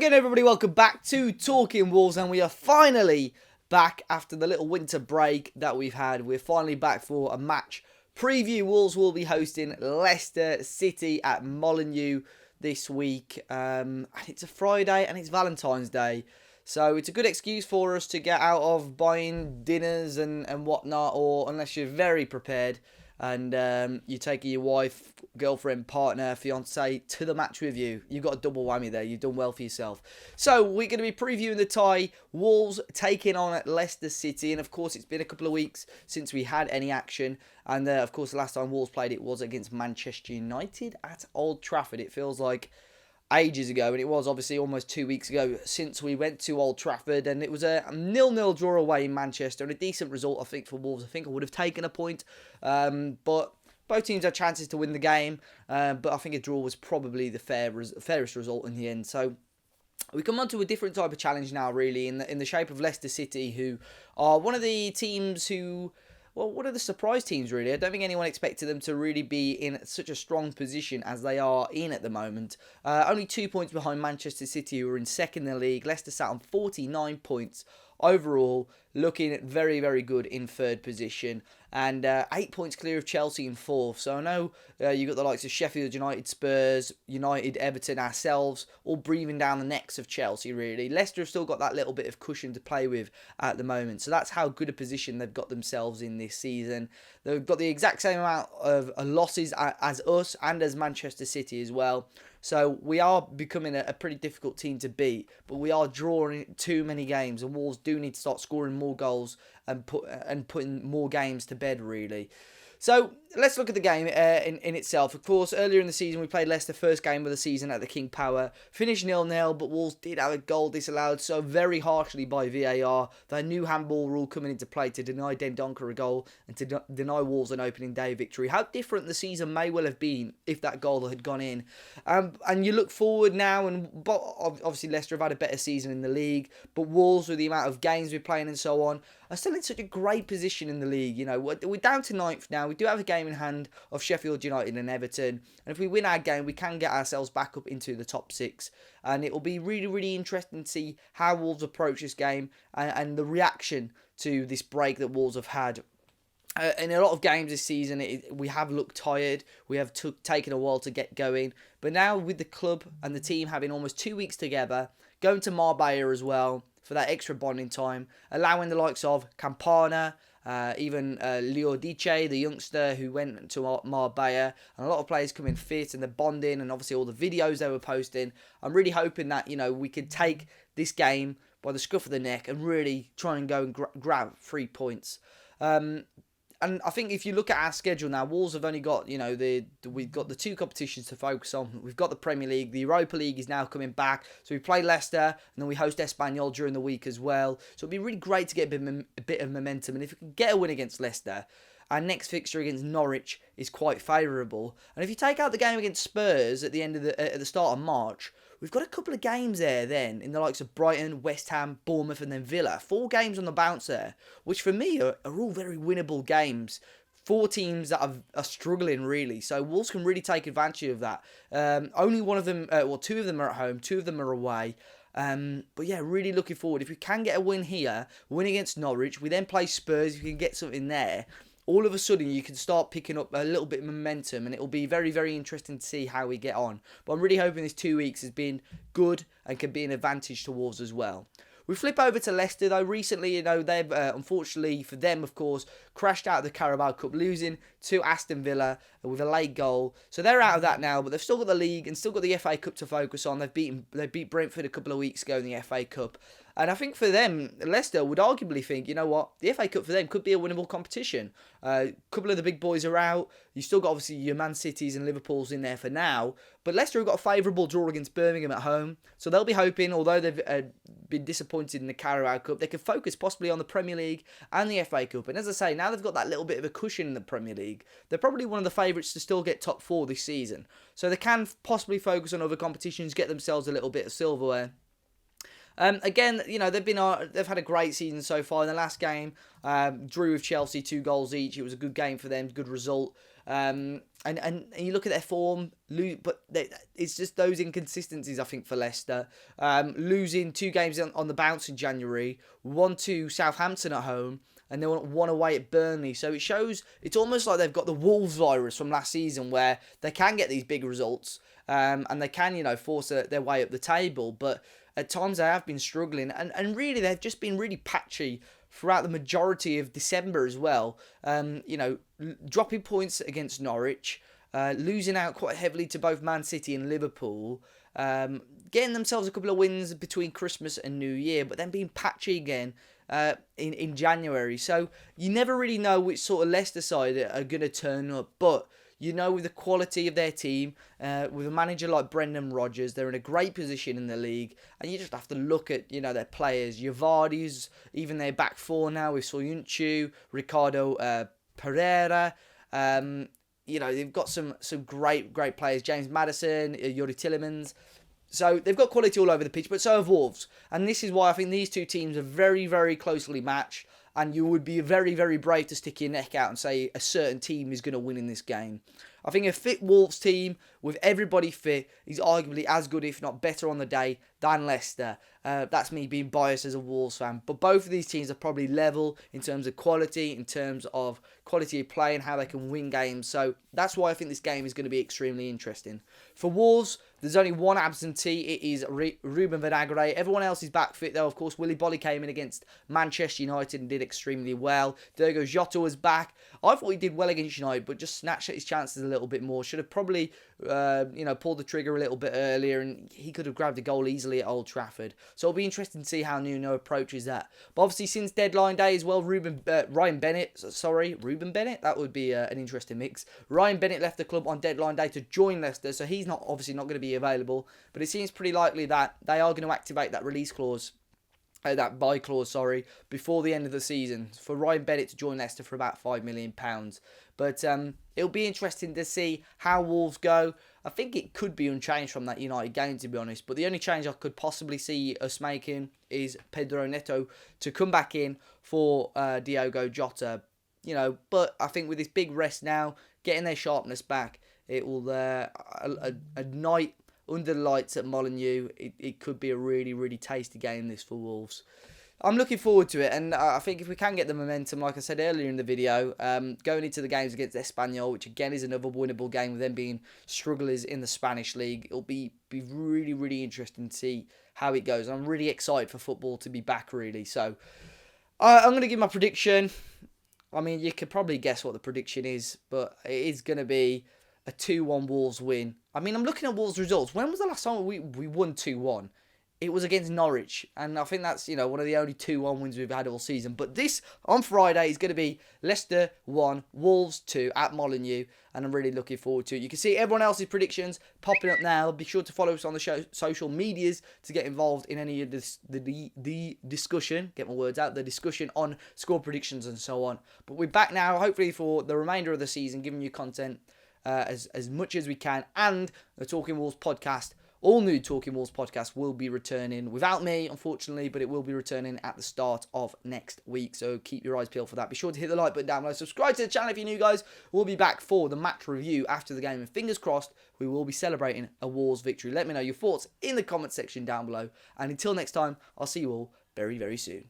again, everybody, welcome back to Talking Wolves, and we are finally back after the little winter break that we've had. We're finally back for a match preview. Wolves will be hosting Leicester City at Molineux this week. And it's a Friday and it's Valentine's Day, so it's a good excuse for us to get out of buying dinners and whatnot, or unless you're very prepared and you take your wife, girlfriend, partner, fiance to the match with you. You've got a double whammy there. You've done well for yourself. So we're going to be previewing the tie. Wolves taking on Leicester City. And of course, it's been a couple of weeks since we had any action. And of course, the last time Wolves played it was against Manchester United at Old Trafford. It feels like ages ago, and it was obviously almost 2 weeks ago since we went to Old Trafford, and it was a 0-0 draw away in Manchester, and a decent result, I think, for Wolves. I think I would have taken a point, but both teams had chances to win the game, but I think a draw was probably the fairest result in the end. So we come on to a different type of challenge now, really, in the shape of Leicester City, who are one of the teams who... Well, one of the surprise teams, really. I don't think anyone expected them to really be in such a strong position as they are in at the moment. Only 2 points behind Manchester City, who are in second in the league. Leicester sat on 49 points overall, looking very, very good in third position. And 8 points clear of Chelsea in fourth. So I know you've got the likes of Sheffield United, Spurs, United, Everton, ourselves, all breathing down the necks of Chelsea, really. Leicester have still got that little bit of cushion to play with at the moment. So that's how good a position they've got themselves in this season. They've got the exact same amount of losses as us and as Manchester City as well. So we are becoming a pretty difficult team to beat, but we are drawing too many games, and Wolves do need to start scoring more goals and putting more games to bed, really. So let's look at the game in itself. Of course, earlier in the season, we played Leicester first game of the season at the King Power. Finished 0-0, but Wolves did have a goal disallowed so very harshly by VAR. The new handball rule coming into play to deny Dendoncker a goal and to deny Wolves an opening day victory. How different the season may well have been if that goal had gone in. And you look forward now, and obviously Leicester have had a better season in the league, but Wolves, with the amount of games we're playing and so on, are still in such a great position in the league. You know, we're down to ninth now. We do have a game in hand of Sheffield United and Everton, and if we win our game, we can get ourselves back up into the top six, and it will be really, really interesting to see how Wolves approach this game and the reaction to this break that Wolves have had. In a lot of games this season, we have looked tired. We have taken a while to get going. But now with the club and the team having almost 2 weeks together, going to Marbella as well for that extra bonding time, allowing the likes of Campana, even Leo Dice, the youngster who went to Marbella, and a lot of players coming fit and they're bonding, and obviously all the videos they were posting. I'm really hoping that, you know, we could take this game by the scruff of the neck and really try and go and grab 3 points. And I think if you look at our schedule now, Wolves have only got, you know, we've got the 2 competitions to focus on. We've got the Premier League. The Europa League is now coming back. So we play Leicester, and then we host Espanyol during the week as well. So it'd be really great to get a bit of momentum. And if we can get a win against Leicester, our next fixture against Norwich is quite favourable. And if you take out the game against Spurs at the end of at the start of March, we've got a couple of games there then in the likes of Brighton, West Ham, Bournemouth and then Villa. 4 games on the bounce there, which for me are all very winnable games. 4 teams that are struggling, really. So Wolves can really take advantage of that. Only one of them, 2 of them are at home, 2 of them are away. But yeah, really looking forward. If we can get a win here, win against Norwich, we then play Spurs, if we can get something there, all of a sudden you can start picking up a little bit of momentum, and it will be very, very interesting to see how we get on. But I'm really hoping this 2 weeks has been good and can be an advantage to Wolves as well. We flip over to Leicester, though. Recently, you know, they've, unfortunately for them, of course, crashed out of the Carabao Cup, losing to Aston Villa with a late goal. So they're out of that now, but they've still got the league and still got the FA Cup to focus on. They beat Brentford a couple of weeks ago in the FA Cup. And I think for them, Leicester would arguably think, you know what, the FA Cup for them could be a winnable competition. A couple of the big boys are out. You still got, obviously, your Man Cities and Liverpools in there for now. But Leicester have got a favourable draw against Birmingham at home. So they'll be hoping, although they've been disappointed in the Carabao Cup, they can focus possibly on the Premier League and the FA Cup. And as I say, now they've got that little bit of a cushion in the Premier League. They're probably one of the favourites to still get top 4 this season. So they can possibly focus on other competitions, get themselves a little bit of silverware. Again, they've had a great season so far. In the last game, drew with Chelsea 2 goals each. It was a good game for them, good result. And you look at their form, it's just those inconsistencies, I think, for Leicester. Losing 2 games on the bounce in January, 1 to Southampton at home, and they won 1 away at Burnley. So it shows, it's almost like they've got the Wolves virus from last season, where they can get these big results, and they can, force their way up the table. But at times they have been struggling, and really they've just been really patchy throughout the majority of December as well. Dropping points against Norwich, losing out quite heavily to both Man City and Liverpool, getting themselves a couple of wins between Christmas and New Year, but then being patchy again in January. So you never really know which sort of Leicester side are going to turn up, but with the quality of their team, with a manager like Brendan Rodgers, they're in a great position in the league. And you just have to look at, their players. Vardy's, even their back four now with Soyuncu, Ricardo Pereira. They've got some great players. James Maddison, Yuri Tillemans. So they've got quality all over the pitch, but so have Wolves. And this is why I think these two teams are very, very closely matched. And you would be very, very brave to stick your neck out and say a certain team is going to win in this game. I think a fit Wolves team with everybody fit is arguably as good, if not better on the day, than Leicester. That's me being biased as a Wolves fan. But both of these teams are probably level in terms of quality, in terms of quality of play and how they can win games. So that's why I think this game is going to be extremely interesting. For Wolves, there's only one absentee. It is Ruben Vinagre. Everyone else is back fit, though. Of course, Willy Bolly came in against Manchester United and did extremely well. Diogo Jota was back. I thought he did well against United, but just snatched at his chances a little bit more. Should have probably, pulled the trigger a little bit earlier, and he could have grabbed a goal easily at Old Trafford. So it'll be interesting to see how Nuno approaches that. But obviously, since deadline day as well, Ruben Bennett, that would be an interesting mix. Ryan Bennett left the club on deadline day to join Leicester, so he's obviously not going to be available. But it seems pretty likely that they are going to activate that release clause. That buy clause, before the end of the season for Ryan Bennett to join Leicester for about £5 million. But it'll be interesting to see how Wolves go. I think it could be unchanged from that United game, to be honest. But the only change I could possibly see us making is Pedro Neto to come back in for Diogo Jota. But I think with this big rest now, getting their sharpness back, it will a night under the lights at Molineux, it could be a really, really tasty game, this, for Wolves. I'm looking forward to it, and I think if we can get the momentum, like I said earlier in the video, going into the games against Espanyol, which again is another winnable game with them being strugglers in the Spanish league, it'll be really, really interesting to see how it goes. I'm really excited for football to be back, really. So I'm going to give my prediction. I mean, you could probably guess what the prediction is, but it is going to be a 2-1 Wolves win. I mean, I'm looking at Wolves' results. When was the last time we won 2-1? It was against Norwich. And I think that's, one of the only 2-1 wins we've had all season. But this, on Friday, is going to be Leicester 1, Wolves 2 at Molineux. And I'm really looking forward to it. You can see everyone else's predictions popping up now. Be sure to follow us on the social medias to get involved in any of the discussion. Get my words out. The discussion on score predictions and so on. But we're back now, hopefully, for the remainder of the season, giving you content as much as we can. And the Talking Wolves podcast, all new Talking Wolves podcast, will be returning without me, unfortunately, but it will be returning at the start of next week. So keep your eyes peeled for that. Be sure to hit the like button down below. Subscribe to the channel if you're new, guys. We'll be back for the match review after the game. And fingers crossed, we will be celebrating a Wolves victory. Let me know your thoughts in the comment section down below. And until next time, I'll see you all very, very soon.